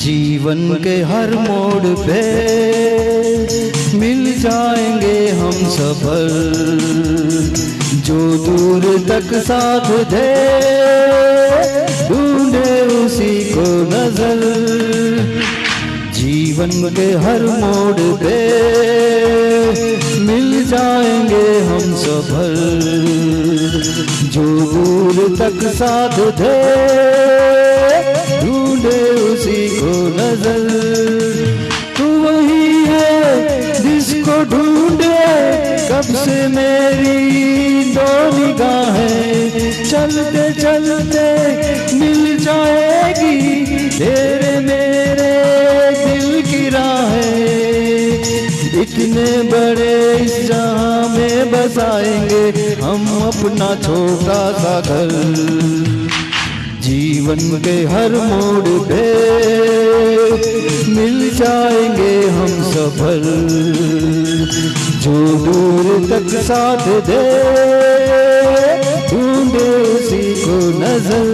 जीवन के हर मोड़ पे मिल जाएंगे हम सफल, जो दूर तक साथ दे ढूंढे उसी को नजर। जीवन के हर मोड़ पे मिल जाएंगे हम सफल, जो दूर तक साथ दे ढूंढे उसी को नजर। तू वही है जिसको ढूंढे कब से मेरी दो निगाहें, चलते चलते मिल जाएगी तेरे मेरे दिल की राहें। इतने बड़े इस जहां में बसाएंगे हम अपना छोटा सा घर। जीवन के हर मोड़ पे मिल जाएंगे हम सफल, जो दूर तक साथ दे ढूंढे उसी को नजर।